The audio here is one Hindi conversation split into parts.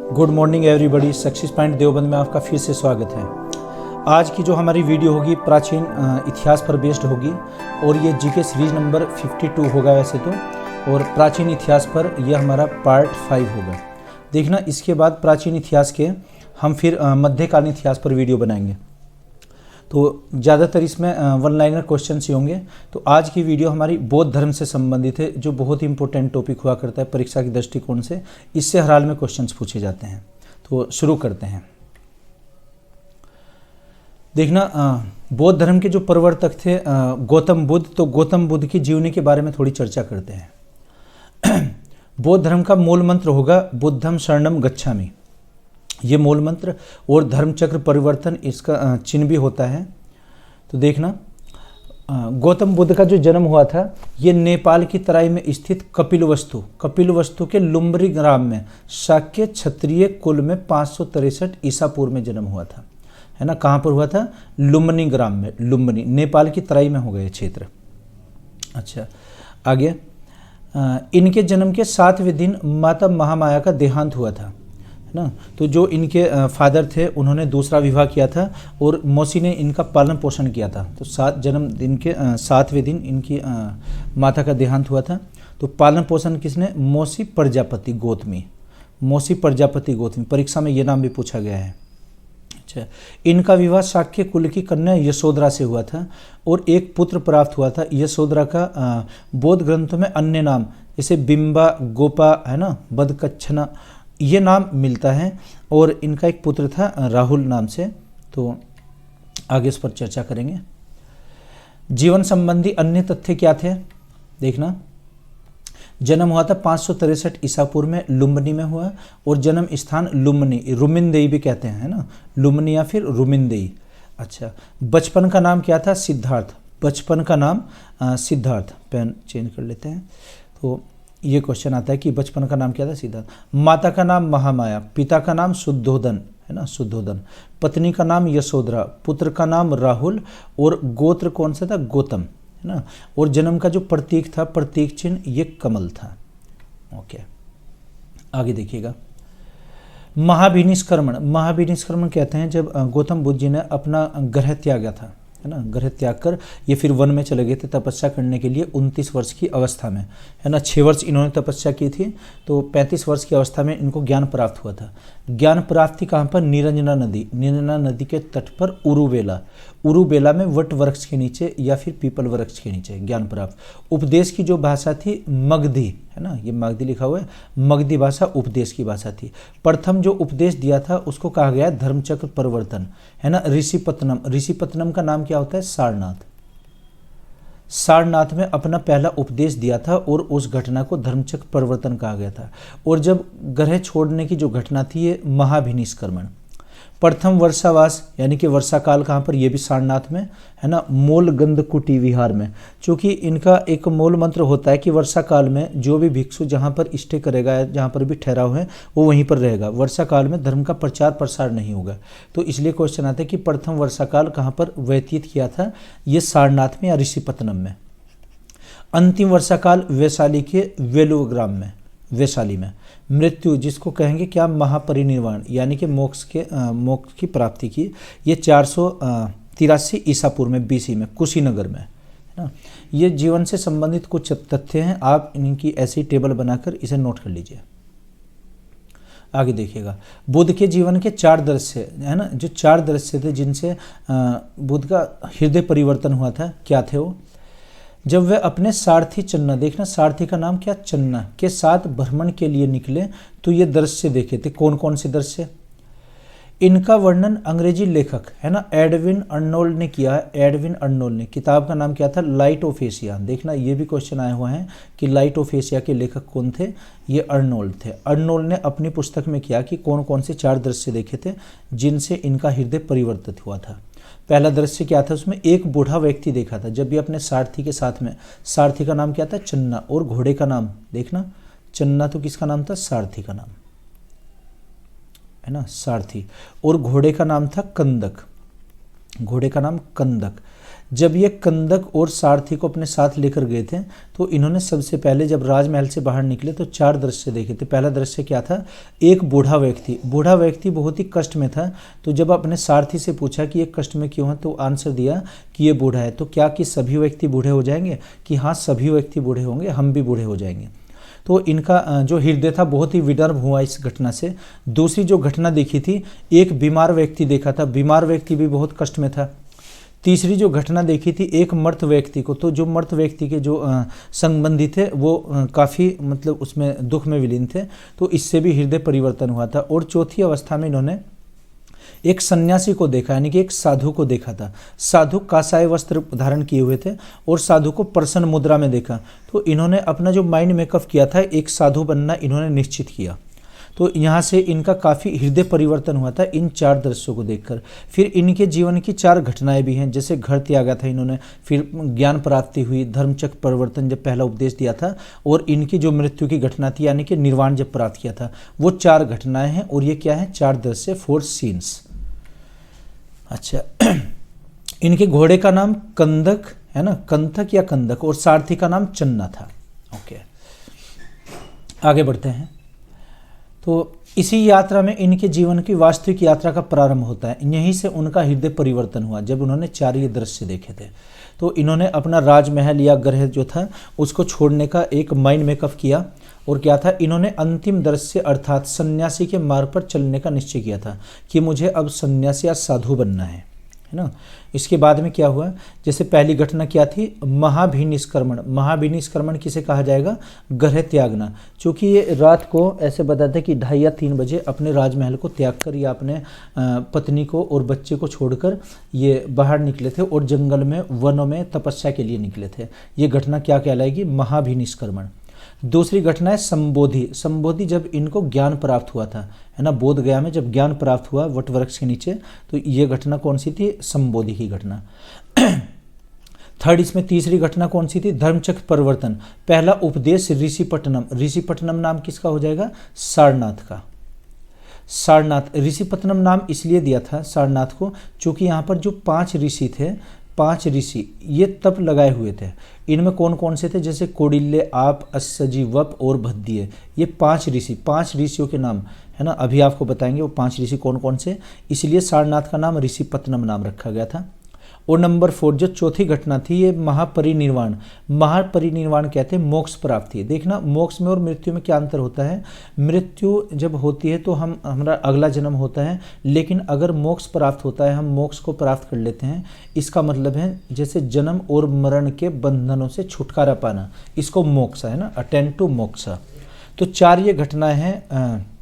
Good morning everybody. Success point Deoband में आपका फिर से स्वागत है। आज की जो हमारी वीडियो होगी प्राचीन इतिहास पर बेस्ड होगी और ये जीके सीरीज नंबर 52 होगा वैसे तो, और प्राचीन इतिहास पर यह हमारा पार्ट 5 होगा। देखना, इसके बाद प्राचीन इतिहास के हम फिर मध्यकालीन इतिहास पर वीडियो बनाएंगे, तो ज़्यादातर इसमें वन लाइनर क्वेश्चन ही होंगे। तो आज की वीडियो हमारी बौद्ध धर्म से संबंधित है, जो बहुत ही इंपॉर्टेंट टॉपिक हुआ करता है परीक्षा के दृष्टिकोण से। इससे हर हाल में क्वेश्चंस पूछे जाते हैं। तो शुरू करते हैं। देखना, बौद्ध धर्म के जो प्रवर्तक थे गौतम बुद्ध, तो गौतम बुद्ध की जीवनी के बारे में थोड़ी चर्चा करते हैं। बौद्ध धर्म का मूल मंत्र होगा बुद्धम शरणम गच्छामि, ये मूल मंत्र, और धर्मचक्र परिवर्तन इसका चिन्ह भी होता है। तो देखना, गौतम बुद्ध का जो जन्म हुआ था ये नेपाल की तराई में स्थित कपिलवस्तु के लुम्बनी ग्राम में शाक्य क्षत्रिय कुल में 563 ईसा पूर्व में जन्म हुआ था, है ना। कहाँ पर हुआ था? लुम्बनी ग्राम में। लुम्बनी नेपाल की तराई में हो गए क्षेत्र। अच्छा, आगे, इनके जन्म के 7वें दिन माता महामाया का देहांत हुआ था, ना। तो जो इनके फादर थे उन्होंने दूसरा विवाह किया था और मौसी ने इनका पालन पोषण किया था। तो 7वें दिन इनकी माता का देहांत हुआ था। तो पालन पोषण किसने? मौसी प्रजापति गौतमी। मौसी प्रजापति गौतमी, परीक्षा में ये नाम भी पूछा गया है। अच्छा, इनका विवाह शाक्य कुल की कन्या यशोधरा से हुआ था और एक पुत्र प्राप्त हुआ था। यशोधरा का बौद्ध ग्रंथों में अन्य नाम जैसे बिंबा, गोपा, है ना, बदकच्छना, ये नाम मिलता है। और इनका एक पुत्र था राहुल नाम से। तो आगे इस पर चर्चा करेंगे। जीवन संबंधी अन्य तथ्य क्या थे? देखना, जन्म हुआ था 563 ईसा पूर्व में, लुम्बनी में हुआ, और जन्म स्थान लुम्बनी, रुमिनदेई भी कहते हैं, है ना, लुम्बनी या फिर रुमिनदेई। अच्छा, बचपन का नाम क्या था? सिद्धार्थ। बचपन का नाम सिद्धार्थ। पेन चेंज कर लेते हैं। तो ये क्वेश्चन आता है कि बचपन का नाम क्या था? सिद्धार्थ। माता का नाम महामाया, पिता का नाम शुद्धोदन, है ना, शुद्धोदन, पत्नी का नाम यशोधरा, पुत्र का नाम राहुल, और गोत्र कौन सा था? गौतम, है ना। और जन्म का जो प्रतीक था, प्रतीक चिन्ह, ये कमल था। ओके, आगे देखिएगा। महाभिनिष्क्रमण। महाभिनिष्क्रमण कहते हैं जब गौतम बुद्ध जी ने अपना ग्रह त्यागा था, है ना, ग्रह त्याग कर ये फिर वन में चले गए थे तपस्या करने के लिए 29 वर्ष की अवस्था में, है ना। 6 वर्ष इन्होंने तपस्या की थी, तो 35 वर्ष की अवस्था में इनको ज्ञान प्राप्त हुआ था। ज्ञान प्राप्ति कहाँ पर? निरंजना नदी के तट पर उरुबेला में वट वृक्ष के नीचे या फिर पीपल वृक्ष के नीचे ज्ञान प्राप्त। उपदेश की जो भाषा थी मगधी, है ना, ये मगधी लिखा हुआ है, मगधी भाषा उपदेश की भाषा थी। प्रथम जो उपदेश दिया था उसको कहा गया धर्मचक्र परिवर्तन, है ना। ऋषिपत्तनम का नाम क्या होता है? सारनाथ में अपना पहला उपदेश दिया था और उस घटना को धर्मचक्र परिवर्तन कहा गया था। और जब ग्रह छोड़ने की जो घटना थी ये महाभिनिष्क्रमण। प्रथम वर्षावास यानी कि वर्षा काल कहाँ पर? ये भी सारनाथ में, है ना, मूल गंधकुटी विहार में। क्योंकि इनका एक मूल मंत्र होता है कि वर्षा काल में जो भी भिक्षु जहाँ पर स्टे करेगा, जहाँ पर भी ठहराव है, वो वहीं पर रहेगा। वर्षा काल में धर्म का प्रचार प्रसार नहीं होगा। तो इसलिए क्वेश्चन आता है कि प्रथम वर्षा काल कहाँ पर व्यतीत किया था? ये सारनाथ में या ऋषिपत्तनम में। अंतिम वर्षा काल वैशाली के वेलुव ग्राम में, वैशाली में। मृत्यु जिसको कहेंगे क्या? महापरिनिर्वाण, यानी कि मोक्ष की प्राप्ति की, ये 483 ईसा पूर्व में, BC में, कुशीनगर में, है ना। ये जीवन से संबंधित कुछ तथ्य हैं, आप इनकी ऐसी टेबल बनाकर इसे नोट कर लीजिए। आगे देखिएगा, बुद्ध के जीवन के 4 दृश्य, है ना, जो 4 दृश्य थे जिनसे बुद्ध का हृदय परिवर्तन हुआ था, क्या थे वो? जब वे अपने सारथी चन्ना, देखना सारथी का नाम क्या? चन्ना, के साथ भ्रमण के लिए निकले तो ये दृश्य देखे थे। कौन कौन से दृश्य? इनका वर्णन अंग्रेजी लेखक, है ना, एडविन अर्नोल्ड ने किया है। एडविन अर्नोल्ड ने, किताब का नाम क्या था? Light of Asia. देखना, ये भी क्वेश्चन आए हुए हैं कि लाइट ऑफ एशिया के लेखक कौन थे? ये अर्नोल्ड थे। अर्नोल्ड ने अपनी पुस्तक में किया कि कौन कौन से 4 दृश्य देखे थे जिनसे इनका हृदय परिवर्तित हुआ था। पहला दृश्य क्या था? उसमें एक बूढ़ा व्यक्ति देखा था जब भी अपने सारथी के साथ में। सारथी का नाम क्या था? चन्ना। और घोड़े का नाम देखना, चन्ना तो किसका नाम था? सारथी का नाम, है ना, सारथी। और घोड़े का नाम था कंदक। घोड़े का नाम कंदक। जब ये कंदक और सारथी को अपने साथ लेकर गए थे तो इन्होंने सबसे पहले जब राजमहल से बाहर निकले तो 4 दृश्य देखे थे। पहला दृश्य क्या था, एक बूढ़ा व्यक्ति बहुत ही कष्ट में था। तो जब अपने सारथी से पूछा कि ये कष्ट में क्यों है, तो आंसर दिया कि ये बूढ़ा है। तो क्या कि सभी व्यक्ति बूढ़े हो जाएंगे, कि हाँ सभी व्यक्ति बूढ़े होंगे, हम भी बूढ़े हो जाएंगे। तो इनका जो हृदय था बहुत ही विनम्र हुआ इस घटना से। दूसरी जो घटना देखी थी, एक बीमार व्यक्ति देखा था, बीमार व्यक्ति भी बहुत कष्ट में था। तीसरी जो घटना देखी थी, एक मृत व्यक्ति को, तो जो मृत व्यक्ति के जो संबंधी थे वो काफ़ी मतलब उसमें दुख में विलीन थे, तो इससे भी हृदय परिवर्तन हुआ था। और चौथी अवस्था में इन्होंने एक सन्यासी को देखा, यानी कि एक साधु को देखा था। साधु कासाय वस्त्र धारण किए हुए थे और साधु को प्रसन्न मुद्रा में देखा। तो इन्होंने अपना जो माइंड मेकअप किया था, एक साधु बनना इन्होंने निश्चित किया। तो यहाँ से इनका काफ़ी हृदय परिवर्तन हुआ था इन 4 दृश्यों को देखकर। फिर इनके जीवन की 4 घटनाएं भी हैं, जैसे घर त्यागा था इन्होंने, फिर ज्ञान प्राप्ति हुई, धर्मचक्र परिवर्तन जब पहला उपदेश दिया था, और इनकी जो मृत्यु की घटना थी यानी कि निर्वाण जब प्राप्त किया था, वो 4 घटनाएं हैं। और ये क्या है, 4 दृश्य, 4 सीन्स। अच्छा, इनके घोड़े का नाम कंदक है ना, कंथक या कंदक, और सारथी का नाम चन्ना था। ओके, आगे बढ़ते हैं। तो इसी यात्रा में इनके जीवन की वास्तविक यात्रा का प्रारंभ होता है। यहीं से उनका हृदय परिवर्तन हुआ जब उन्होंने 4 ये दृश्य देखे थे। तो इन्होंने अपना राजमहल या ग्रह जो था उसको छोड़ने का एक माइंड मेकअप किया। और क्या था, इन्होंने अंतिम दृश्य अर्थात सन्यासी के मार्ग पर चलने का निश्चय किया था कि मुझे अब सन्यासी या साधु बनना है ना। इसके बाद में क्या हुआ, जैसे पहली घटना क्या थी, महाभिनिष्क्रमण। महाभिनिष्क्रमण किसे कहा जाएगा, ग्रह त्यागना। चूँकि ये रात को ऐसे बताते कि 2:30 या 3 बजे अपने राजमहल को त्याग कर या अपने पत्नी को और बच्चे को छोड़कर ये बाहर निकले थे और जंगल में, वनों में तपस्या के लिए निकले थे। ये घटना क्या कहलाएगी, महाभिनिष्क्रमण। दूसरी घटना है संबोधि। संबोधि जब इनको ज्ञान प्राप्त हुआ था, है ना, बोध गया में जब ज्ञान प्राप्त हुआ वट वृक्ष के नीचे, तो ये घटना कौन सी थी, संबोधि की घटना। थर्ड, इसमें तीसरी घटना कौन सी थी, धर्मचक्र परिवर्तन। पहला उपदेश ऋषिपट्टनम। ऋषिपट्टनम नाम किसका हो जाएगा, सारनाथ का। सारनाथ, ऋषिपट्टनम नाम इसलिए दिया था सारनाथ को क्योंकि यहाँ पर जो 5 ऋषि थे, 5 ऋषि ये तप लगाए हुए थे। इनमें कौन कौन से थे, जैसे कौडिल्य, आप, अस्सजी, वप और भद्दिय। ये 5 ऋषि, 5 ऋषियों के नाम है ना, अभी आपको बताएंगे वो 5 ऋषि कौन कौन से, इसलिए सारनाथ का नाम ऋषिपट्टनम नाम रखा गया था। और नंबर 4 जो चौथी घटना थी, ये महापरिनिर्वाण। महापरिनिर्वाण कहते हैं मोक्ष प्राप्ति। देखना मोक्ष में और मृत्यु में क्या अंतर होता है। मृत्यु जब होती है तो हमारा अगला जन्म होता है, लेकिन अगर मोक्ष प्राप्त होता है, हम मोक्ष को प्राप्त कर लेते हैं, इसका मतलब है जैसे जन्म और मरण के बंधनों से छुटकारा पाना, इसको मोक्ष है ना, अटेंड टू मोक्ष। तो 4 ये घटनाएं हैं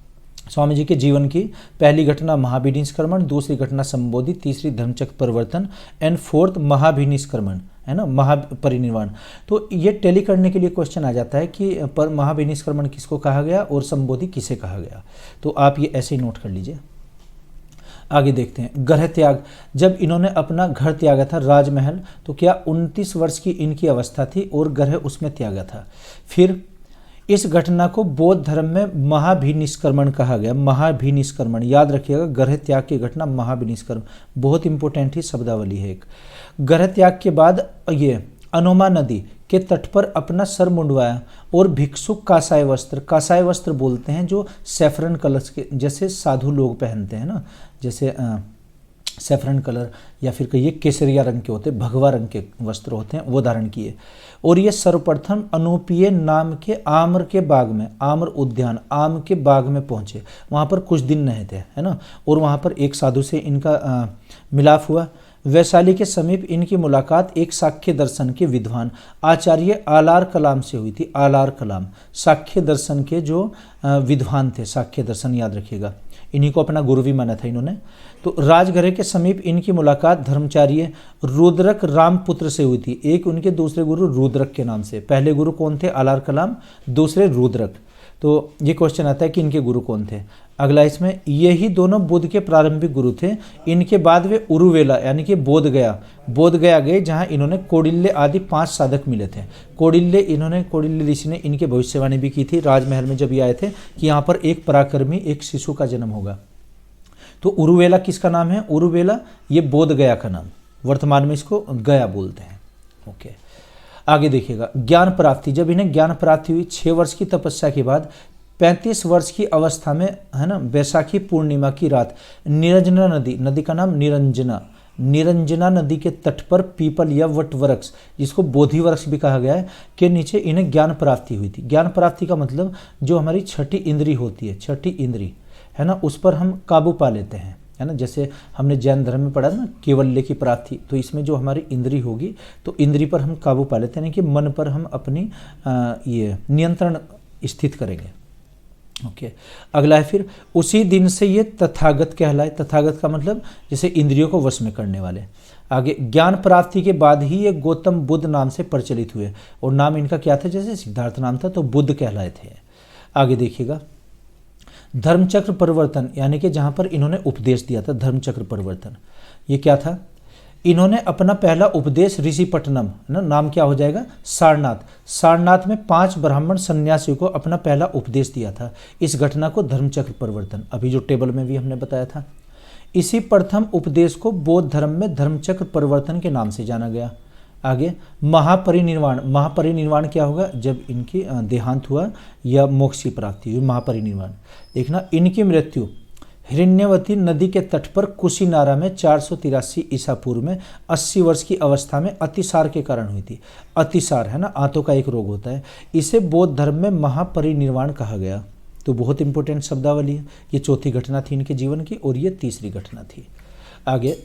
स्वामी जी के जीवन की। पहली घटना महाभिनिष्क्रमण, दूसरी घटना संबोधि, तीसरी धर्मचक्र परिवर्तन एंड 4th महाभिनिष्क्रमण है ना, महापरिनिर्वाण। तो ये टैली करने के लिए क्वेश्चन आ जाता है कि पर महाभिनिष्क्रमण किसको कहा गया और संबोधि किसे कहा गया, तो आप ये ऐसे ही नोट कर लीजिए। आगे देखते हैं, ग्रह त्याग। जब इन्होंने अपना घर त्यागा था, राजमहल, तो क्या 29 वर्ष की इनकी अवस्था थी और ग्रह उसमें त्यागा था। फिर इस घटना को बौद्ध धर्म में महाभिनिष्क्रमण कहा गया। महाभिनिष्क्रमण याद रखिएगा, ग्रह त्याग की घटना महाभिनिष्क्रमण, बहुत इंपॉर्टेंट ही शब्दावली है एक। ग्रह त्याग के बाद ये अनोमा नदी के तट पर अपना सर मुंडवाया और भिक्षुक कासाय वस्त्र, कासाय वस्त्र बोलते हैं जो सैफरन कलर के जैसे साधु लोग पहनते हैं ना, जैसे सैफरन कलर या फिर कहिए केसरिया रंग के होते, भगवा रंग के वस्त्र होते हैं, वो धारण किए। और ये सर्वप्रथम अनूपीय नाम के आम्र के बाग में, आम्र उद्यान, आम के बाग में पहुँचे। वहाँ पर कुछ दिन रहे थे, है ना, और वहाँ पर एक साधु से इनका मिलाप हुआ। वैशाली के समीप इनकी मुलाकात एक साख्य दर्शन के विद्वान आचार्य आलार कलाम से हुई थी। आलार कलाम साख्य दर्शन के जो विद्वान थे, साख्य दर्शन याद रखिएगा, इन्हीं को अपना गुरु भी माना था इन्होंने। तो राजगृह के समीप इनकी मुलाकात धर्मचार्य रुद्रक रामपुत्र से हुई थी। एक उनके दूसरे गुरु रुद्रक के नाम से, पहले गुरु कौन थे, आलार कलाम, दूसरे रुद्रक। तो ये क्वेश्चन आता है कि इनके गुरु कौन थे। अगला इसमें, यही दोनों बुद्ध के प्रारंभिक गुरु थे। इनके बाद वे उरुवेला यानी कि बोध गया गए, जहाँ इन्होंने कौडिल्य आदि 5 साधक मिले थे। कौडिल्य ऋषि ने इनके भविष्यवाणी भी की थी राजमहल में जब ये आए थे कि यहाँ पर एक पराक्रमी, एक शिशु का जन्म होगा। तो उरुवेला किसका नाम है, उरुवेला ये बोध गया का नाम, वर्तमान में इसको गया बोलते हैं। ओके, आगे देखिएगा ज्ञान प्राप्ति। जब इन्हें ज्ञान प्राप्ति हुई 6 वर्ष की तपस्या के बाद 35 वर्ष की अवस्था में, है ना, बैसाखी पूर्णिमा की रात निरंजना नदी, नदी का नाम निरंजना, निरंजना नदी के तट पर पीपल या वट वृक्ष, जिसको बोधि वृक्ष भी कहा गया है, के नीचे इन्हें ज्ञान प्राप्ति हुई थी। ज्ञान प्राप्ति का मतलब जो हमारी छठी इंद्री होती है, छठी इंद्री, है ना, उस पर हम काबू पा लेते हैं, है ना। जैसे हमने जैन धर्म में पढ़ा ना केवल्य की प्राप्ति, तो इसमें जो हमारी इंद्री होगी तो इंद्री पर हम काबू पा लेते हैं, यानी कि मन पर हम अपनी ये नियंत्रण स्थित करेंगे। ओके, अगला है फिर उसी दिन से ये तथागत कहलाए। तथागत का मतलब जैसे इंद्रियों को वश में करने वाले। आगे ज्ञान प्राप्ति के बाद ही ये गौतम बुद्ध नाम से प्रचलित हुए, और नाम इनका क्या था, जैसे सिद्धार्थ नाम था तो बुद्ध कहलाए थे। आगे देखिएगा धर्मचक्र परिवर्तन, यानी कि जहाँ पर इन्होंने उपदेश दिया था, धर्मचक्र परिवर्तन, ये क्या था, इन्होंने अपना पहला उपदेश ऋषिपट्टनम, ना नाम क्या हो जाएगा, सारनाथ, सारनाथ में 5 ब्राह्मण सन्यासियों को अपना पहला उपदेश दिया था। इस घटना को धर्मचक्र परिवर्तन, अभी जो टेबल में भी हमने बताया था। इसी प्रथम उपदेश को बौद्ध धर्म में धर्मचक्र परिवर्तन के नाम से जाना गया। आगे महापरिनिर्वाण, महापरिनिर्वाण क्या होगा, जब इनकी देहांत हुआ या मोक्ष की प्राप्ति हुई, महापरिनिर्वाण। देखना इनकी मृत्यु हिरण्यवती नदी के तट पर कुशीनारा में 483 ईसा पूर्व में 80 वर्ष की अवस्था में अतिसार के कारण हुई थी। अतिसार, है ना, आंतों का एक रोग होता है, इसे बौद्ध धर्म में महापरिनिर्वाण कहा गया। तो बहुत इंपॉर्टेंट शब्दावली है। ये चौथी घटना थी इनके जीवन की, और ये तीसरी घटना थी। आगे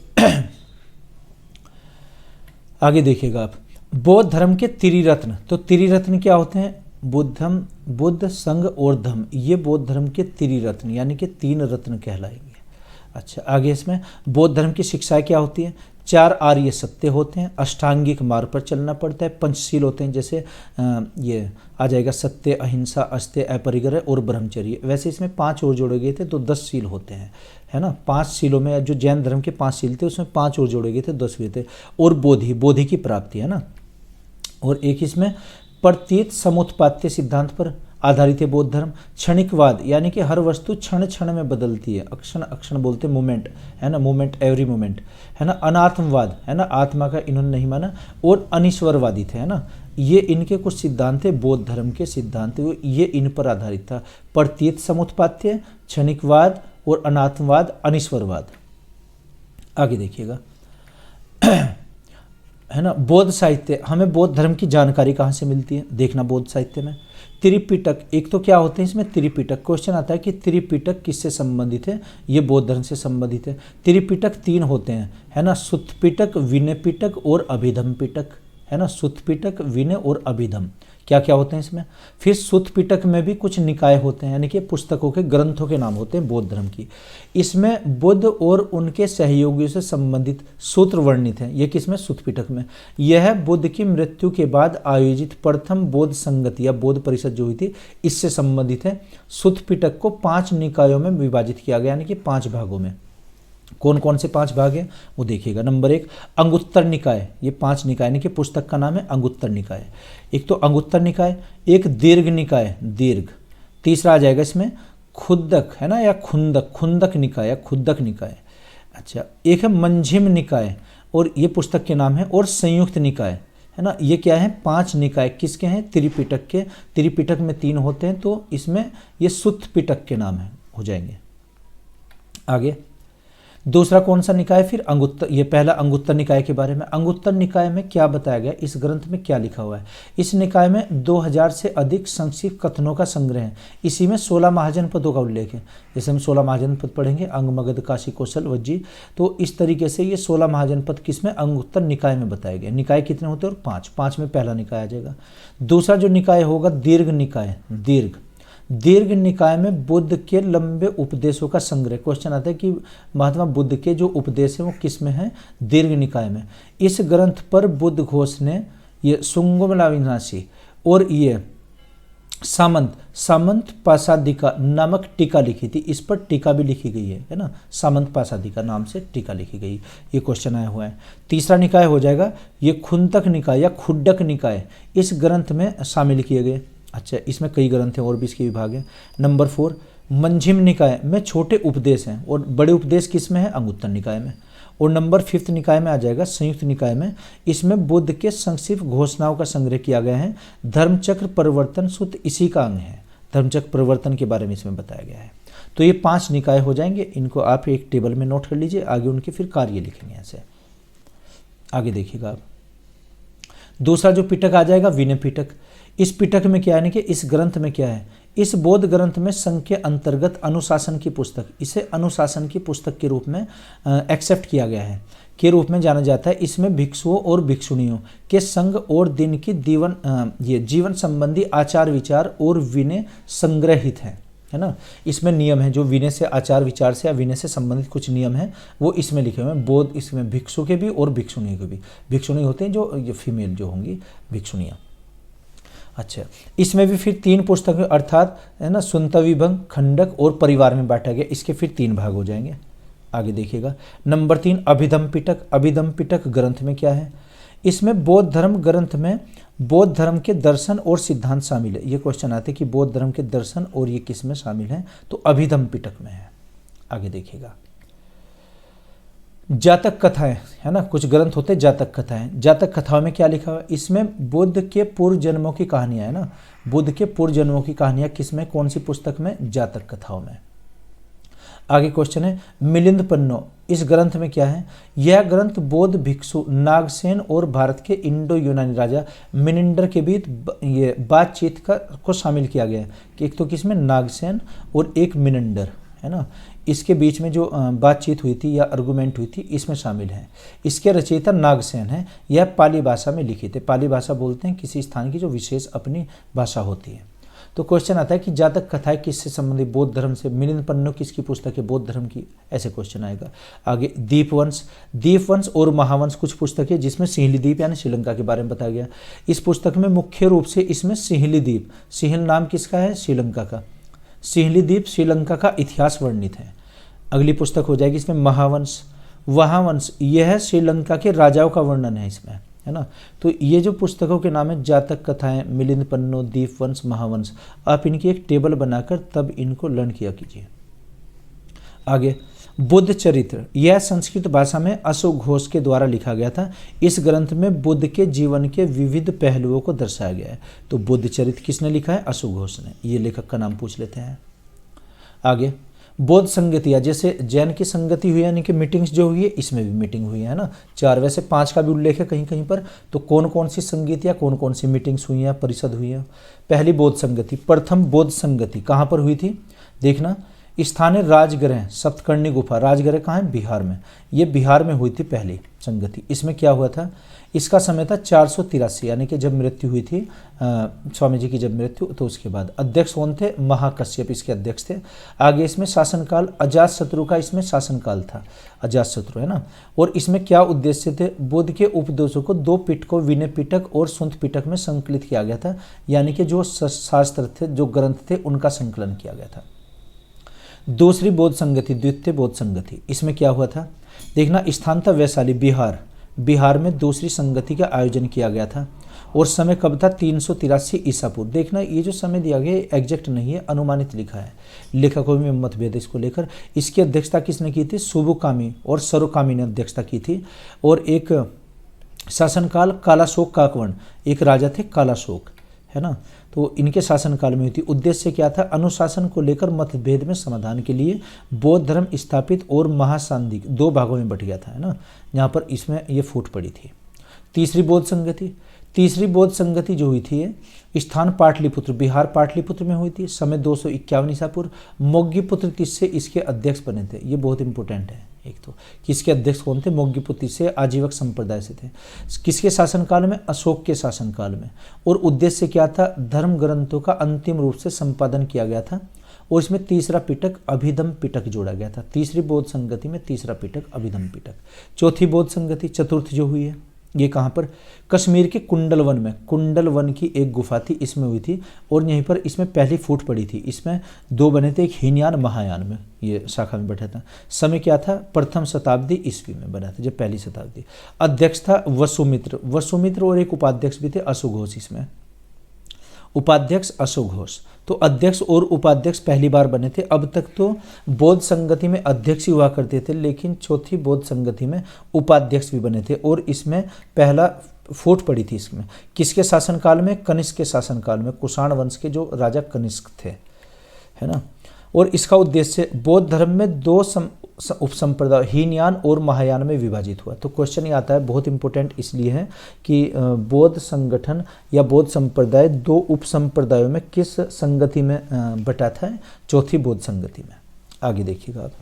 आगे देखिएगा आप बौद्ध धर्म के त्रिरत्न। तो त्रिरत्न क्या होते हैं, बुद्धम, बुद्ध, संघ और धम्म, ये बौद्ध धर्म के त्रिरत्न यानी कि 3 रत्न कहलाएंगे। अच्छा, आगे इसमें बौद्ध धर्म की शिक्षाएं क्या होती हैं, 4 आर्य सत्य होते हैं, अष्टांगिक मार्ग पर चलना पड़ता है, पंचशील होते हैं, जैसे ये आ जाएगा सत्य, अहिंसा, अस्त्य, अपरिग्रह और ब्रह्मचर्य। वैसे इसमें 5 और जोड़े गए थे तो 10 शील होते हैं, है ना। 5 शीलों में जो जैन धर्म के 5 शील थे उसमें 5 और जोड़े गए थे, 10 हुए थे। और बोधि, बोधि की प्राप्ति, है ना। और एक इसमें प्रतीत समुत्पाद्य सिद्धांत पर आधारित है बौद्ध धर्म। क्षणिकवाद, यानी कि हर वस्तु क्षण क्षण में बदलती है, अक्षण अक्षण बोलते हैं, मोमेंट, है ना, मोमेंट एवरी मोमेंट, है ना। अनात्मवाद, है ना, आत्मा का इन्होंने नहीं माना। और अनिश्वरवादी थे, है ना। ये इनके कुछ सिद्धांत थे, बौद्ध धर्म के सिद्धांत, ये इन पर आधारित था। प्रतीत समुत्पाद्य, क्षणिकवाद और अनात्मवाद, अनिश्वरवाद। आगे देखिएगा है ना, बौद्ध साहित्य, हमें बौद्ध धर्म की जानकारी कहाँ से मिलती है, देखना बौद्ध साहित्य में त्रिपिटक। एक तो क्या होते हैं इसमें त्रिपिटक, क्वेश्चन आता है कि त्रिपिटक किससे संबंधित है, ये बौद्ध धर्म से संबंधित है। त्रिपिटक 3 होते हैं, है ना, सुत्त पिटक, विनय पिटक और अभिधम पिटक, है ना। सुत्त पिटक, विनय और अभिधम क्या क्या होते हैं इसमें। फिर सुत्त पिटक में भी कुछ निकाय होते हैं, यानी कि पुस्तकों के, ग्रंथों के नाम होते हैं बौद्ध धर्म की। इसमें बुद्ध और उनके सहयोगियों से संबंधित सूत्र वर्णित हैं। ये किसमें, सुत्त पिटक में। यह बुद्ध की मृत्यु के बाद आयोजित प्रथम बौद्ध संगति या बौद्ध परिषद जो हुई थी इससे संबंधित है। सुत्त पिटक को 5 निकायों में विभाजित किया गया, यानी कि 5 भागों में। कौन कौन से 5 भाग हैं वो देखिएगा। नंबर 1 अंगुत्तर निकाय, ये 5 निकाय, यानी कि पुस्तक का नाम है अंगुत्तर निकाय। एक तो अंगुत्तर निकाय, एक दीर्घ निकाय, दीर्घ। तीसरा आ जाएगा इसमें खुद्दक, है ना, या खुंदक, खुंदक निकाय या खुद्दक निकाय। अच्छा, एक है मंझिम निकाय, और ये पुस्तक के नाम है। और संयुक्त निकाय, है ना, ये क्या है, 5 निकाय किसके हैं, त्रिपिटक के। त्रिपिटक में 3 होते हैं, तो इसमें ये सुत्त पिटक के नाम है, हो जाएंगे। आगे दूसरा कौन सा निकाय, फिर अंगुत्तर। ये पहला अंगुत्तर निकाय के बारे में। अंगुत्तर निकाय में क्या बताया गया, इस ग्रंथ में क्या लिखा हुआ है। इस निकाय में 2000 से अधिक संक्षिप्त कथनों का संग्रह है। इसी में 16 महाजनपदों का उल्लेख है। जैसे हम 16 महाजनपद पढ़ेंगे, अंग, मगध, काशी, कौशल, वज्जी, तो इस तरीके से ये 16 महाजनपद किसमें, अंगुत्तर निकाय में बताए गए। निकाय कितने होते हैं, और 5, 5 में पहला निकाय आ जाएगा। दूसरा जो निकाय होगा दीर्घ निकाय, दीर्घ। दीर्घ निकाय में बुद्ध के लंबे उपदेशों का संग्रह। क्वेश्चन आता है कि महात्मा बुद्ध के जो उपदेश है वो किस में है, दीर्घ निकाय में। इस ग्रंथ पर बुद्ध घोष ने ये सुंगमलाविनाशी और ये सामंत पासादिका नामक टीका लिखी थी। इस पर टीका भी लिखी गई है ना, सामंत पासादिका नाम से टीका लिखी गई। ये क्वेश्चन आया हुआ है। तीसरा निकाय हो जाएगा ये खुंतक निकाय या खुड्डक निकाय, इस ग्रंथ में शामिल किए गए। अच्छा, इसमें कई ग्रंथ हैं और भी इसके विभाग हैं। नंबर 4 मंझिम निकाय में छोटे उपदेश हैं, और बड़े उपदेश किस में है, अंगुत्तर निकाय में। और नंबर 5th निकाय में आ जाएगा, संयुक्त निकाय में। इसमें बुद्ध के संक्षिप्त घोषणाओं का संग्रह किया गया है। धर्मचक्र परिवर्तन सूत्र इसी का अंग है। धर्मचक्र परिवर्तन के बारे में इसमें बताया गया है। तो ये 5 निकाय हो जाएंगे, इनको आप एक टेबल में नोट कर लीजिए। आगे उनके फिर कार्य लिखेंगे ऐसे। आगे देखिएगा आप, दूसरा जो पिटक आ जाएगा विनय पिटक। इस पिटक में क्या है कि इस ग्रंथ में क्या है, इस बौद्ध ग्रंथ में संघ के अंतर्गत अनुशासन की पुस्तक, इसे अनुशासन की पुस्तक के रूप में एक्सेप्ट किया गया है, के रूप में जाना जाता है। इसमें भिक्षुओं और भिक्षुणियों के संग और दिन की जीवन संबंधी आचार विचार और विनय संग्रहित है ना। इसमें नियम है, जो विनय से, आचार विचार से या विनय से संबंधित कुछ नियम है वो इसमें लिखे हुए हैं। बौद्ध इसमें भिक्षु के भी और भिक्षुणियों के भी। भिक्षुणी होते हैं जो फीमेल जो होंगी भिक्षुणियाँ। अच्छा, इसमें भी फिर 3 पुस्तकें अर्थात है ना, सुनता विभंग, खंडक और परिवार में बांटा गया। इसके फिर 3 भाग हो जाएंगे। आगे देखिएगा नंबर 3 अभिधम पिटक। अभिधम पिटक ग्रंथ में क्या है, इसमें बौद्ध धर्म ग्रंथ में बौद्ध धर्म के दर्शन और सिद्धांत शामिल है। ये क्वेश्चन आते हैं कि बौद्ध धर्म के दर्शन और ये किस में शामिल है, तो अभिधम पिटक में है। आगे देखिएगा जातक कथाएं, है ना, कुछ ग्रंथ होते हैं जातक कथाएं। जातक कथाओं में क्या लिखा हुआ है, इसमें बुद्ध के पूर्व जन्मों की कहानियां है ना, बुद्ध के पूर्व जन्मों की कहानियां किसमें, कौन सी पुस्तक में, जातक कथाओं में। आगे क्वेश्चन है मिलिंद पन्नो। इस ग्रंथ में क्या है, यह ग्रंथ बौद्ध भिक्षु नागसेन और भारत के इंडो यूनानी राजा मिनिंडर के बीच ये बातचीत को शामिल किया गया है कि एक तो किसमें नागसेन और एक मिनिंडर, है ना, इसके बीच में जो बातचीत हुई थी या आर्गुमेंट हुई थी इसमें शामिल है। इसके रचयिता नागसेन है। यह पाली भाषा में लिखित है। पाली भाषा बोलते हैं किसी स्थान की जो विशेष अपनी भाषा होती है। तो क्वेश्चन आता है कि जातक कथाएं किससे संबंधित, बौद्ध धर्म से। मिलिंद पन्नो किसकी पुस्तक है, बौद्ध धर्म की, ऐसे क्वेश्चन आएगा। आगे दीपवंश। दीपवंश और महावंश कुछ पुस्तक है जिसमें सिंहली द्वीप यानी श्रीलंका के बारे में बताया गया। इस पुस्तक में मुख्य रूप से इसमें सिंहली द्वीप, सिंहल नाम किसका है, श्रीलंका का, सिंहली द्वीप श्रीलंका का इतिहास वर्णित है। अगली पुस्तक हो जाएगी इसमें महावंश। महावंश यह श्रीलंका के राजाओं का वर्णन है इसमें, है ना। तो ये जो पुस्तकों के नाम है जातक कथाएं, मिलिंद पन्नो, दीपवंश, महावंश, आप इनकी एक टेबल बनाकर तब इनको लर्न किया कीजिए। आगे बुद्ध चरित्र, यह संस्कृत भाषा में अशोक घोष के द्वारा लिखा गया था। इस ग्रंथ में बुद्ध के जीवन के विविध पहलुओं को दर्शाया गया है। तो बुद्ध चरित्र किसने लिखा है, अशोक घोष ने। ये लेखक का नाम पूछ लेते हैं। आगे बौद्ध संगतियाँ, जैसे जैन की संगति हुई यानी कि मीटिंग्स जो हुई है, इसमें भी मीटिंग हुई है ना, 4, वैसे 5 का भी उल्लेख है कहीं कहीं पर। तो कौन कौन सी संगतियाँ, कौन कौन सी मीटिंग्स हुई हैं, परिषद हुई है। पहली बौद्ध संगति, प्रथम बौद्ध संगति कहाँ पर हुई थी, देखना, स्थानीय राजगृह सप्तकर्णी गुफा। राजगृह कहाँ है, बिहार में। ये बिहार में हुई थी पहली संगति। इसमें क्या हुआ था, इसका समय था 483 यानी कि जब मृत्यु हुई थी स्वामी जी की, जब मृत्यु, तो उसके बाद अध्यक्ष कौन थे, महाकश्यप इसके अध्यक्ष थे। आगे इसमें शासनकाल अजातशत्रु का इसमें शासनकाल था, अजातशत्रु, है ना। और इसमें क्या उद्देश्य थे, बुद्ध के उपदेशों को 2 पिटकों विनय पिटक और सुंत पिटक में संकलित किया गया था, यानी कि जो शास्त्र थे, जो ग्रंथ थे, उनका संकलन किया गया था। दूसरी बौद्ध संगति, द्वितीय बौद्ध संगति, इसमें क्या हुआ था, देखना, स्थान था वैशाली, बिहार। बिहार में दूसरी संगति का आयोजन किया गया था और समय कब था, 383 ईसा पूर्व। देखना, ये जो समय दिया गया एग्जैक्ट नहीं है, अनुमानित लिखा है, लेखकों में मतभेद है इसको लेकर। इसकी अध्यक्षता किसने की थी, सुबुकामी और सरुकामी ने अध्यक्षता की थी। और एक शासनकाल कालाशोक काकवण, एक राजा थे कालाशोक, है ना। तो इनके शासनकाल में हुई थी। उद्देश्य क्या था, अनुशासन को लेकर मतभेद में समाधान के लिए बौद्ध धर्म स्थापित और महासांधिक 2 भागों में बट गया था, है ना, यहाँ पर इसमें ये फूट पड़ी थी। तीसरी बौद्ध संगति, तीसरी बौद्ध संगति जो हुई थी, स्थान पाटलिपुत्र, बिहार पाटलिपुत्र में हुई थी। समय 251 ईसा पूर्व। मौग्यपुत्र तिस्से इसके अध्यक्ष बने थे। ये बहुत इंपॉर्टेंट है। एक तो किसके अध्यक्ष कौन थे, मौग्यपुत्र तिस्से आजीवक संप्रदाय से थे। किसके शासनकाल में, अशोक के शासनकाल में। और उद्देश्य क्या था, धर्म ग्रंथों का अंतिम रूप से संपादन किया गया था। और इसमें तीसरा पिटक अभिधम पिटक जोड़ा गया था। तीसरी बौद्ध संगति में तीसरा पिटक अभिधम पिटक। चौथी बौद्ध संगति, चतुर्थ जो हुई है, ये कहाँ पर, कश्मीर के कुंडलवन में, कुंडलवन की एक गुफा थी, इसमें हुई थी। और यहीं पर इसमें पहली फूट पड़ी थी। इसमें 2 बने थे, एक हीनयान महायान में, ये शाखा में बैठा था। समय क्या था, प्रथम शताब्दी ईस्वी में बना था, जब पहली शताब्दी। अध्यक्ष था वसुमित्र, वसुमित्र और एक उपाध्यक्ष भी थे, अशोक घोष इसमें। उपाध्यक्ष अशोक घोष। तो अध्यक्ष और उपाध्यक्ष पहली बार बने थे। अब तक तो बौद्ध संगति में अध्यक्ष ही हुआ करते थे, लेकिन चौथी बौद्ध संगति में उपाध्यक्ष भी बने थे और इसमें पहला फूट पड़ी थी इसमें। किसके शासनकाल में? कनिष्क के शासनकाल में, कुषाण वंश के जो राजा कनिष्क थे, है ना। और इसका उद्देश्य बौद्ध धर्म में दो उपसंप्रदाय हीनयान और महायान में विभाजित हुआ। तो क्वेश्चन ये आता है, बहुत इंपॉर्टेंट इसलिए है कि बौद्ध संगठन या बौद्ध संप्रदाय दो उपसंप्रदायों में किस संगति में बटा था? चौथी बौद्ध संगति में। आगे देखिएगा आप,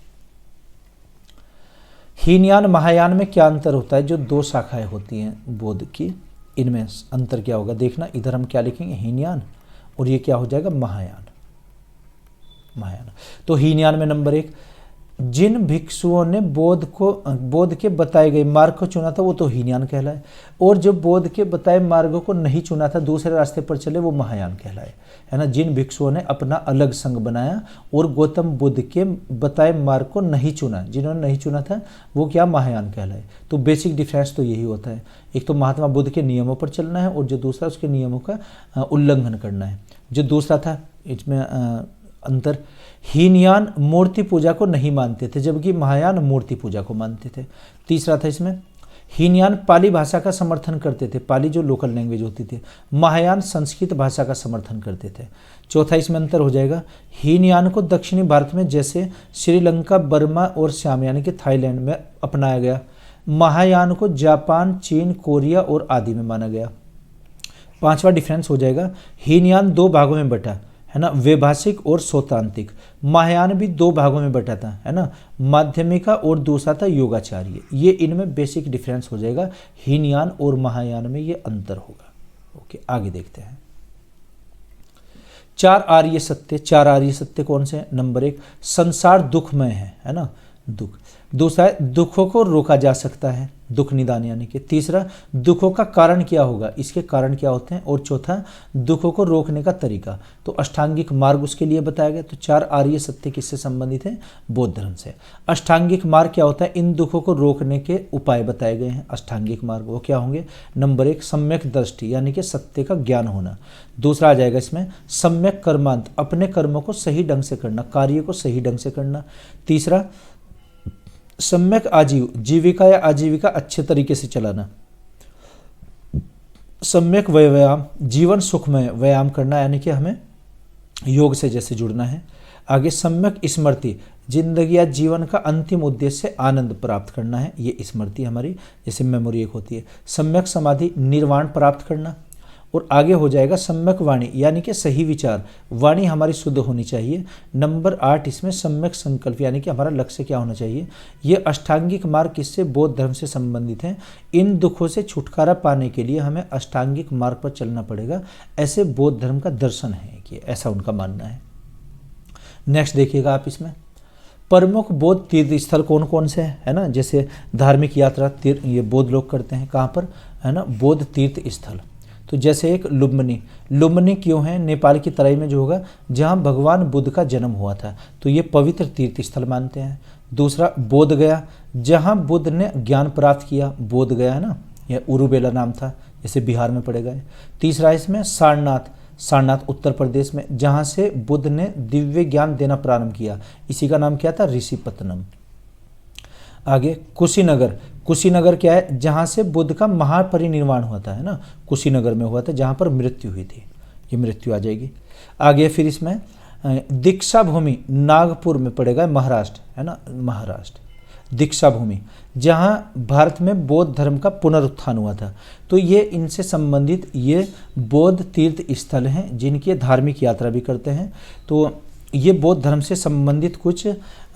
हीनयान महायान में क्या अंतर होता है? जो दो शाखाएं होती हैं बौद्ध की, इनमें अंतर क्या होगा देखना। इधर हम क्या लिखेंगे? हीनयान, और ये क्या हो जाएगा? महायान। महायान। तो हीनयान में नंबर 1, जिन भिक्षुओं ने बौद्ध के बताए गए मार्ग को चुना था वो तो हीनयान कहलाए, और जो बौद्ध के बताए मार्गों को नहीं चुना था, दूसरे रास्ते पर चले, वो महायान कहलाए, है ना। जिन भिक्षुओं ने अपना अलग संघ बनाया और गौतम बुद्ध के बताए मार्ग को नहीं चुना, जिन्होंने नहीं चुना था वो क्या? महायान कहलाए। तो बेसिक डिफरेंस तो यही होता है, एक तो महात्मा बुद्ध के नियमों पर चलना है और जो दूसरा उसके नियमों का उल्लंघन करना है। जो दूसरा था इसमें अंतर, हीनयान मूर्ति पूजा को नहीं मानते थे जबकि महायान मूर्ति पूजा को मानते थे। तीसरा था इसमें, हीनयान पाली भाषा का समर्थन करते थे, पाली जो लोकल लैंग्वेज होती थी। महायान संस्कृत भाषा का समर्थन करते थे। चौथा इसमें अंतर हो जाएगा, हीनयान को दक्षिणी भारत में जैसे श्रीलंका, बर्मा और श्याम यानी कि थाईलैंड में अपनाया गया। महायान को जापान, चीन, कोरिया और आदि में माना गया। पांचवा डिफरेंस हो जाएगा, हीनयान दो भागों में बटा, है ना, वैभाषिक और सौतांत्रिक। महायान भी दो भागों में बटा था, है ना, माध्यमिका और दूसरा था योगाचार्य। ये इनमें बेसिक डिफरेंस हो जाएगा, हीनयान और महायान में ये अंतर होगा। ओके, आगे देखते हैं। चार आर्य सत्य। चार आर्य सत्य कौन से? नंबर 1, संसार दुखमय है ना, दुख। दूसरा है दुखों को रोका जा सकता है, दुख निदान यानी कि। तीसरा, दुखों का कारण क्या होगा, इसके कारण क्या होते हैं। और चौथा, दुखों को रोकने का तरीका। तो अष्टांगिक मार्ग उसके लिए बताया गया। तो चार आर्य सत्य किससे संबंधित है? बौद्ध धर्म से। अष्टांगिक मार्ग क्या होता है? इन दुखों को रोकने के उपाय बताए गए हैं। अष्टांगिक मार्ग वो क्या होंगे? नंबर 1, सम्यक दृष्टि यानी कि सत्य का ज्ञान होना। दूसरा आ जाएगा इसमें सम्यक कर्मांत, अपने कर्मों को सही ढंग से करना, कार्य को सही ढंग से करना। तीसरा, सम्यक आजीव, जीविका या आजीविका अच्छे तरीके से चलाना। सम्यक व्यायाम, जीवन सुखमय व्यायाम करना यानी कि हमें योग से जैसे जुड़ना है। आगे सम्यक स्मृति, जिंदगी या जीवन का अंतिम उद्देश्य आनंद प्राप्त करना है, ये स्मृति हमारी जैसे मेमोरी एक होती है। सम्यक समाधि, निर्वाण प्राप्त करना। और आगे हो जाएगा सम्यक वाणी यानी कि सही विचार, वाणी हमारी शुद्ध होनी चाहिए। नंबर 8 इसमें सम्यक संकल्प यानी कि हमारा लक्ष्य क्या होना चाहिए। ये अष्टांगिक मार्ग किससे? बौद्ध धर्म से संबंधित हैं। इन दुखों से छुटकारा पाने के लिए हमें अष्टांगिक मार्ग पर चलना पड़ेगा, ऐसे बौद्ध धर्म का दर्शन है कि ऐसा उनका मानना है। नेक्स्ट देखिएगा आप, इसमें प्रमुख बौद्ध तीर्थ स्थल कौन कौन से है ना, जैसे धार्मिक यात्रा ये बौद्ध लोग करते हैं, कहाँ पर है ना, बौद्ध तीर्थ स्थल। तो जैसे एक लुम्बिनी, लुम्बिनी क्यों है? नेपाल की तराई में जो होगा जहाँ भगवान बुद्ध का जन्म हुआ था, तो ये पवित्र तीर्थ स्थल मानते हैं। दूसरा बोध गया, जहाँ बुद्ध ने ज्ञान प्राप्त किया, बोध गया है ना, यह उरुबेला नाम था, जैसे बिहार में पड़ेगा। तीसरा इसमें सारनाथ, सारनाथ उत्तर प्रदेश में, जहाँ से बुद्ध ने दिव्य ज्ञान देना प्रारंभ किया, इसी का नाम क्या था? ऋषिपत्तनम। आगे कुशीनगर, कुशीनगर क्या है? जहाँ से बुद्ध का महापरिनिर्वाण हुआ था, है ना, कुशीनगर में हुआ था, जहाँ पर मृत्यु हुई थी, ये मृत्यु आ जाएगी। आगे फिर इसमें दीक्षा भूमि, नागपुर में पड़ेगा, महाराष्ट्र, है ना, महाराष्ट्र। दीक्षा भूमि जहाँ भारत में बौद्ध धर्म का पुनरुत्थान हुआ था। तो ये इनसे संबंधित ये बौद्ध तीर्थ स्थल हैं जिनकी धार्मिक यात्रा भी करते हैं। तो ये बौद्ध धर्म से संबंधित कुछ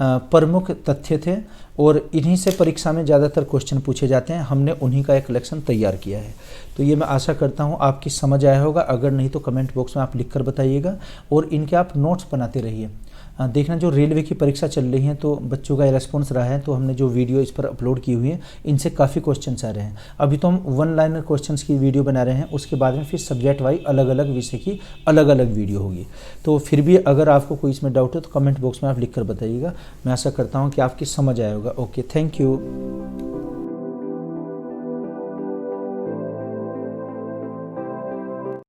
प्रमुख तथ्य थे और इन्हीं से परीक्षा में ज़्यादातर क्वेश्चन पूछे जाते हैं। हमने उन्हीं का एक कलेक्शन तैयार किया है। तो ये मैं आशा करता हूँ आपकी समझ आया होगा। अगर नहीं तो कमेंट बॉक्स में आप लिख कर बताइएगा और इनके आप नोट्स बनाते रहिए। देखना जो रेलवे की परीक्षा चल रही है तो बच्चों का रेस्पॉन्स रहा है, तो हमने जो वीडियो इस पर अपलोड की हुई है इनसे काफ़ी क्वेश्चंस आ रहे हैं। अभी तो हम 1 लाइनर क्वेश्चंस की वीडियो बना रहे हैं, उसके बाद में फिर सब्जेक्ट वाइज अलग अलग विषय की अलग अलग वीडियो होगी। तो फिर भी अगर आपको कोई इसमें डाउट है तो कमेंट बॉक्स में आप लिख कर बताइएगा। मैं आशा करता हूँ कि आपकी समझ आया होगा। Okay, thank you.